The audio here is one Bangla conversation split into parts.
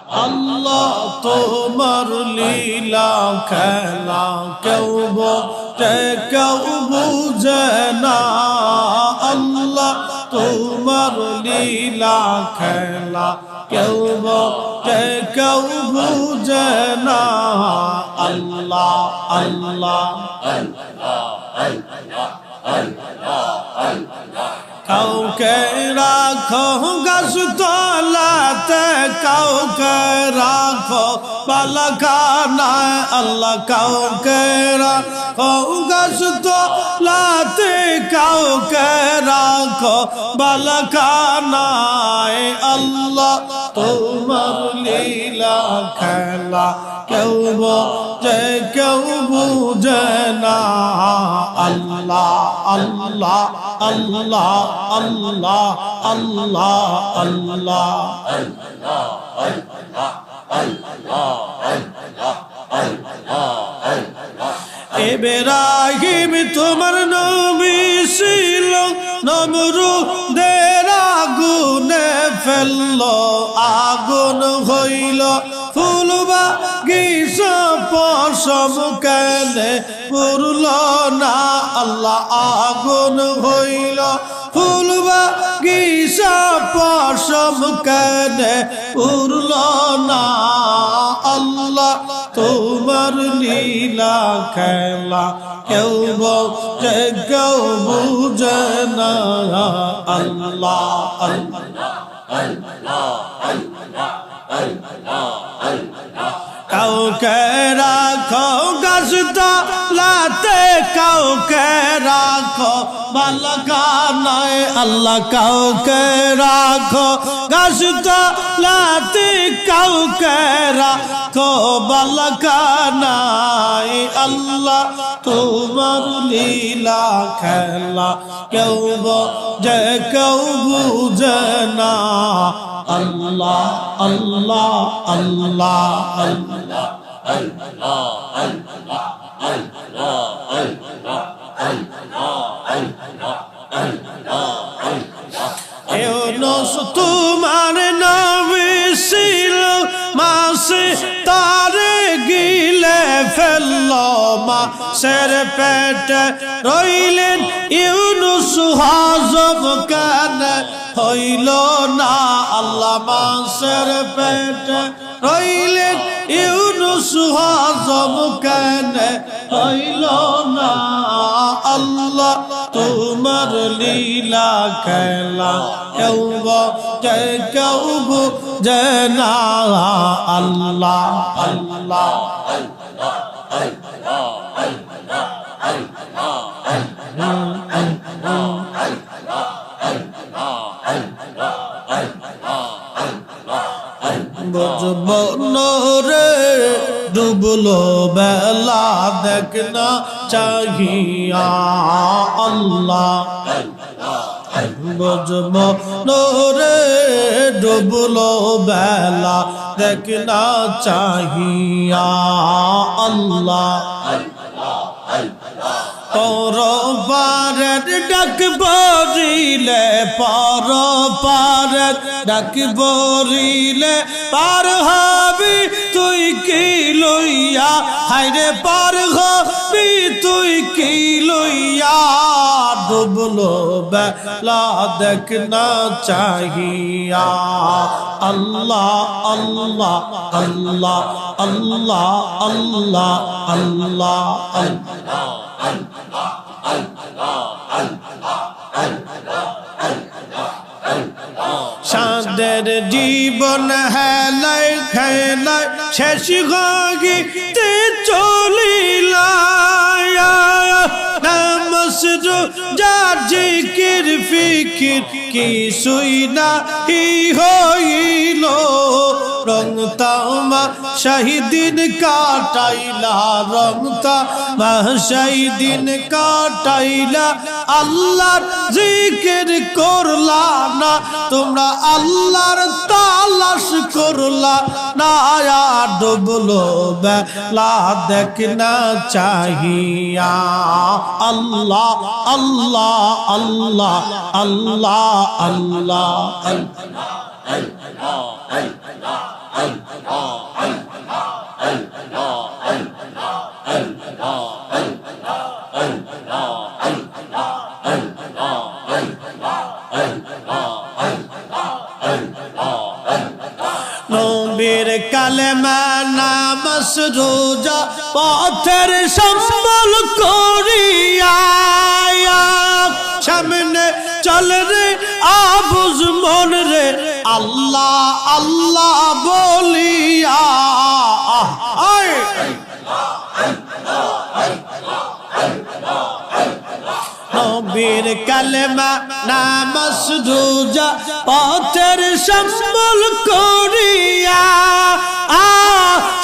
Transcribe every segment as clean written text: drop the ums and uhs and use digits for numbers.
আল্লাহ তোমার লীলা খেলা কেউ বোঝে কেউ বুঝে না আল্লাহ তোমার লীলা খেলা কেউ বোঝে কেউ বুঝে না আল্লাহ আল্লাহ কাউকে রাখো গাছ তলাতে কাউকে রাখো বালাখানায় আল্লাহ কাউকে রাখো গাছ তলাতে কাউকে রাখো বালাখানায় আল্লাহ তোমার লীলা খেলা কেউ বোঝে কেউ বুঝে না আল্লাহ আল্লাহ আল্লাহ আল্লাহ আল্লাহ আল্লাহ ইব্রাহিম তোমার নবী ছিল নমরুদের আগুনে ফেললো আগুন হইল ফুল বাগিচা পশম কেনে পুরল না আল্লাহ আগুন হইল ফুল বাগিচা পশম কেনে পুরল না আল্লাহ তোমার লীলা খেলা কেউ বোঝে কেউ বুঝে না আল্লাহ কাউকে রাখো গাছ তলাতে কাউকে রাখো বালাখানায় আল্লাহ কাউকে রাখো গাছ তলাতে কাউকে রাখো বালাখানায় আল্লাহ তোমার লীলা খেলা কেউ বোঝে কেউ বুঝে না আল্লাহ আল্লাহ আল্লাহ আল্লাহ তোমার নবী ছিল মাসে তারে গিলে ফেলল মাছের পেটে রইলেন ইউনুস হজম কেন হইল না আল্লাহ মাছের পেটে রইলেন ইউনুস হজম কেন হইল না আল্লাহ তোমার লীলা খেলা কেউ বোঝে কেউ বুঝে না আল্লাহ আল্লাহ বুঝব রে ডুবলো বেলা দেখ না চাহিয়া আল্লাহ বুঝব রে ডুবলো বেলা দেখ না চাহিয়া আল্লাহ পরপারের ডাক বরিলে পরপারের ডাক বরিলে পার হবি তুই কি লইয়া হায়রে পার হবি তুই কি লইয়া ডুবলো বেলা দেখ না চাহিয়া আল্লাহ আল্লাহ আল্লাহ আল্লাহ আল্লাহ আল্লাহ সাদের জীবন হেলায় খেলায় শেষ গিতে চলিল যার জিকির ফিকির কিছুই না হইল রং তামা শাহিদিন কাটাইলা রং তামা শাহিদিন কাটাইলা আল্লাহর জিকির করলা না তোমরা আল্লাহর তালাশ করলা না ডুবলো বেলা দেখ না চাহিয়া আল্লাহ আল্লাহ আল্লাহ আল্লাহ আল্লাহ নবীর কালেমা নামাজ রোজা পথের সম্বল করিয়া সামনে চল রে আবুজ মন রে আল্লাহ আল্লাহ বলিয়া নবীর কালেমা নামাজ রোজা পথের সম্বল করিয়া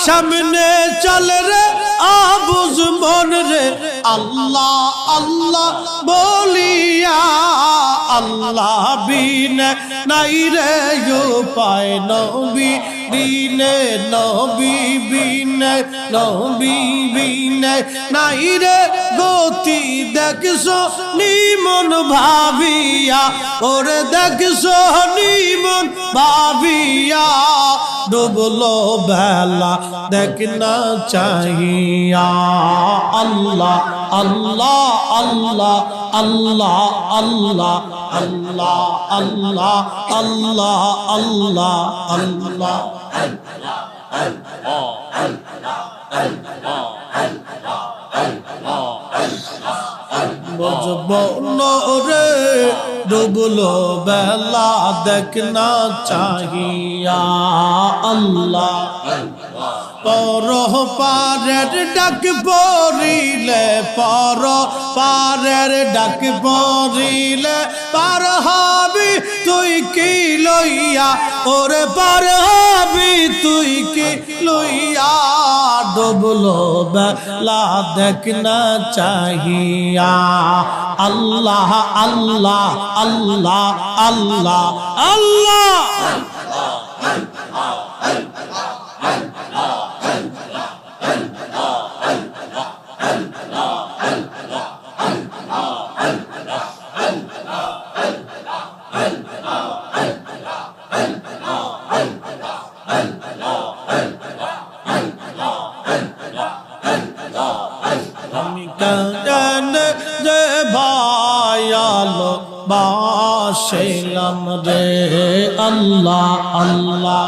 সামনে চল রে আবুজ মন রে আল্লাহ আল্লাহ বলিয়া আল্লাহ বিনে নাই রে উপায় নবী বিনে নবী বিনে নবী বিনে নাই রে গতি দেখছো নিমন ভাবিয়া ওরে দেখছো নিমন ভাবিয়া ডুবলো বেলা দেখ না চাহিয়া আল্লাহ আল্লাহ আল্লাহ আল্লাহ আল্লাহ আল্লাহ আল্লাহ আল্লাহ আল্লাহ আল্লাহ বুঝবো রে ডুবলো বেলা দেখ না চাহিয়া আল্লাহ পর পারের ডাক পড়িলে পর পারের ডাক পড়িলে পার হবি তুই কি লইয়া ওরে পার হবি তুই কি লইয়া ডুবলো বেলা দেখ না চাহিয়া আল্লাহ আল্লাহ আল্লাহ আল্লাহ আল্লাহ বাসেলাম রে আল্লাহ আল্লাহ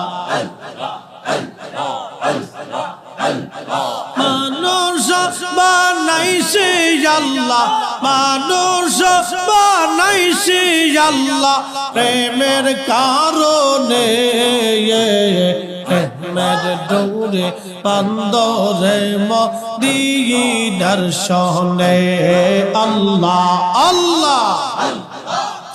মানুষ বানাইছে আল্লাহ মানুষ বানাইছে আল্লাহ প্রেমের কারণে প্রেমের ডোরে বান্দরে মদিনার শহরে আল্লাহ আল্লাহ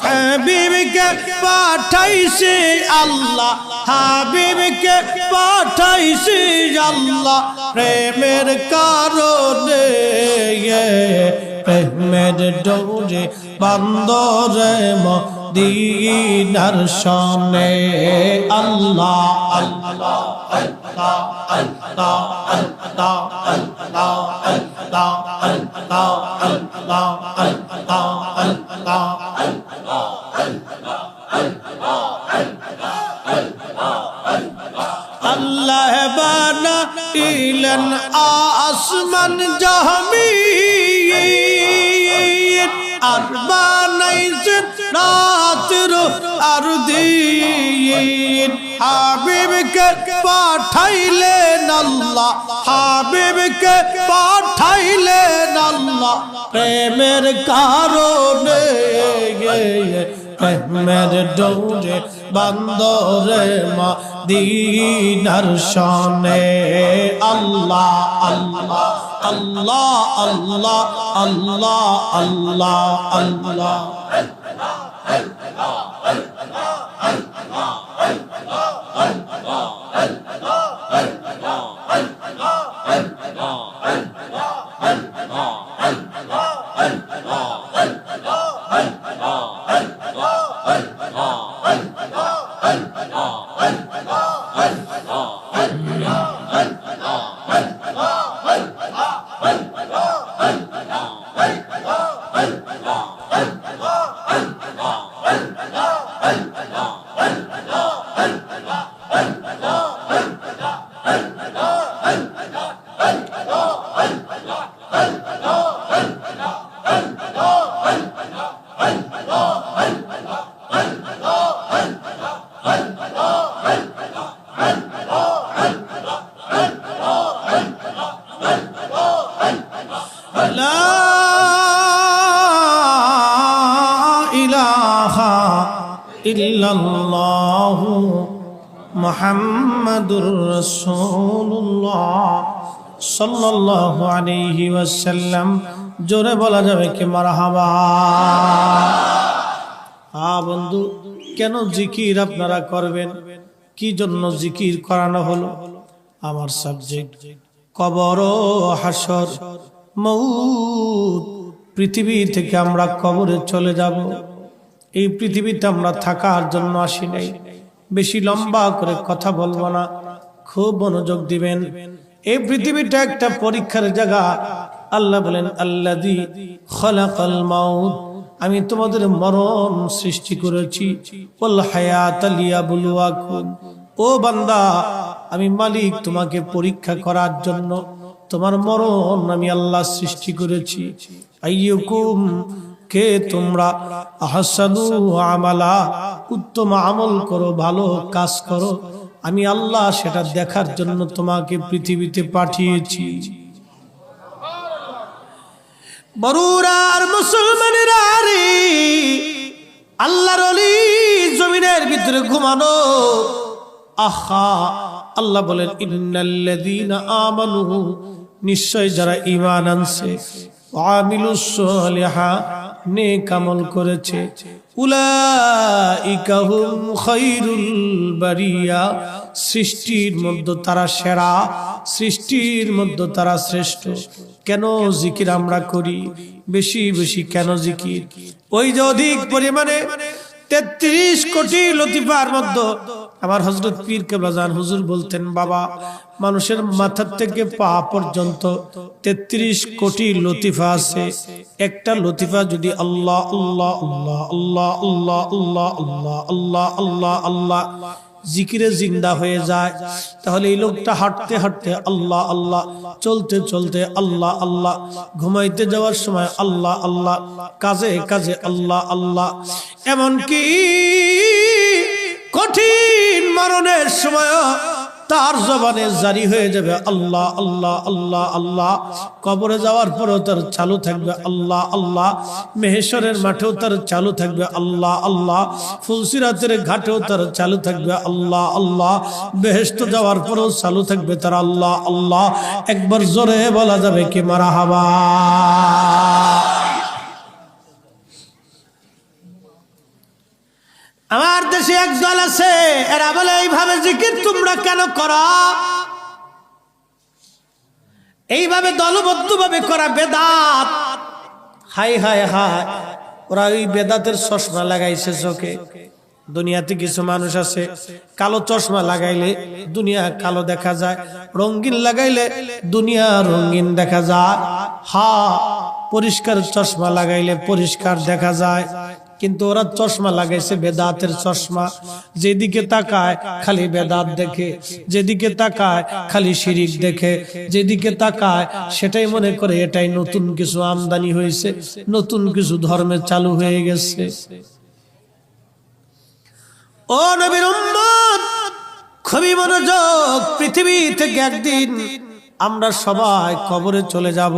হাবিবকে পাঠাইছে আল্লাহ হাবিবকে পাঠাইছে আল্লাহ প্রেমের কারণে প্রেমের ডোরে বান্দরে মদিনার শহরে আল্লাহ আল্লাহ আল্লাহ আল্লাহ আল্লাহ আল্লাহ আল্লাহ আল্লাহ আল্লাহ আল্লাহ আল্লাহ আল্লাহ বানাইলেন আসমান জমিন আর বানাইছেন রাত আর দিন হাবিবকে পাঠাইলেন আল্লাহ হাবিবকে পাঠাইলেন আল্লাহ প্রেমের কারণে প্রেমের ডোরে বান্দরে মদিনার শহরে আল্লাহ আল্লাহ আল্লাহ আল্লাহ আল্লাহ আল্লাহ আল্লাহ মুহাম্মাদুর রাসূলুল্লাহ সাল্লাল্লাহু আলাইহি ওয়াসাল্লাম। জোরে বলা যাবে কি মারহাবা। বন্ধু, কেন জিকির আপনারা করবেন? কি জন্য জিকির করানো হলো? আমার সাবজেক্ট কবর ও হাসর, মউত। পৃথিবী থেকে আমরা কবরে চলে যাব। এই পৃথিবীতে আমরা থাকার জন্য আসি নাই। বেশি লম্বা করে কথা বলবো না, খুব মনোযোগ দিবেন। এই পৃথিবীটা একটা পরীক্ষার জায়গা। আল্লাহ বলেন, আল্লাযী খালাকাল মাউত, আমি তোমাদের মরণ সৃষ্টি করেছি, ওয়াল হায়াতা লিয়াবলুয়াকুম। ও বান্দা, আমি মালিক তোমাকে পরীক্ষা করার জন্য তোমার মরণ আমি আল্লাহ সৃষ্টি করেছি। আইয়ুকুম, কে তোমরা, আহসানু আমালা, উত্তম আমল করো, ভালো কাজ করো। আমি আল্লাহ সেটা দেখার জন্য তোমাকে পৃথিবীতে পাঠিয়েছি। বরুরার মুসলমানেরা রে, আল্লাহর ওলি জমিনের ভিতরে ঘুমানো। আহা, আল্লাহ বলেন, ইন্নাল্লাযীনা আমানু, নিশ্চয় যারা ঈমান আনছে, আমিলুস সালিহাত, নেক আমল করেছে, উলাইকা হুম খায়রুল বারিয়া, সৃষ্টির মধ্যে তারা সেরা, সৃষ্টির মধ্যে তারা শ্রেষ্ঠ। কেন জিকির আমরা করি? বেশি বেশি কেন জিকির? ওই যে অধিক পরিমাণে 33 কোটি লতিফার মধ্যে আমার হযরত পীর কেবলাজান হুজুর বলতেন, বাবা, মানুষের মাথা থেকে পা পর্যন্ত 33 কোটি লতিফা আছে। একটা লতিফা যদি আল্লাহ আল্লাহ আল্লাহ আল্লাহ আল্লাহ আল্লাহ আল্লাহ আল্লাহ আল্লাহ আল্লাহ জিকিরে জিন্দা হয়ে যায়, তাহলে এই লোকটা হাঁটতে হাঁটতে আল্লাহ আল্লাহ, চলতে চলতে আল্লাহ আল্লাহ, ঘুমাইতে যাওয়ার সময় আল্লাহ আল্লাহ, কাজে কাজে আল্লাহ আল্লাহ, এমনকি কঠিন মরণের সময় তার জবানে জারি হয়ে যাবে আল্লাহ আল্লাহ আল্লাহ আল্লাহ। কবরে যাওয়ার পরেও তার চালু থাকবে আল্লাহ আল্লাহ। মেহেশরের মাঠেও তার চালু থাকবে আল্লাহ আল্লাহ। ফুলসিরাতের ঘাটেও তার চালু থাকবে আল্লাহ আল্লাহ। বেহেশত যাওয়ার পরেও চালু থাকবে তার আল্লাহ আল্লাহ। একবার জোরে বলা যাবে কি মারহাবা। আমার দেশে এক দল আছে, এরা বলে এইভাবে জিকির তোমরা কেন করো? এইভাবে দলবদ্ধভাবে করা বেদাত। হাই হাই হাই, ওরা ওই বেদাতের চশমা লাগাইছে চোখে। দুনিয়াতে কিছু মানুষ আছে, কালো চশমা লাগাইলে দুনিয়া কালো দেখা যায়, রঙিন লাগাইলে দুনিয়া রঙিন দেখা যায়। পরিষ্কার চশমা লাগাইলে পরিষ্কার দেখা যায়। কিন্তু ওরা চশমা লাগাইছে বেদাতের চশমা। যেদিকে তাকায় খালি বেদাত দেখে, যেদিকে তাকায় খালি শিরিক দেখে, যেদিকে তাকায় সেটাই মনে করে এটাই নতুন কিছু আমদানি হয়েছে, নতুন কিছু ধর্মে চালু হয়ে গেছে। ও নবীর উম্মত, খুবই মনোযোগ। পৃথিবী থেকে একদিন আমরা সবাই কবরে চলে যাব।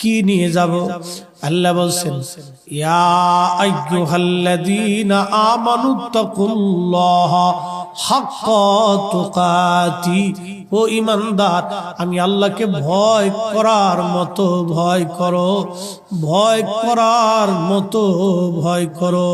কি নিয়ে যাব? আল্লাহ বলছেন, ইয়া আইয়ুহাল্লাযীনা আমানুত্তাকুল্লাহা হাক্কা তুকাতি। ও ঈমানদার, আমি আল্লাহকে ভয় করার মতো ভয় করো, ভয় করার মতো ভয় করো।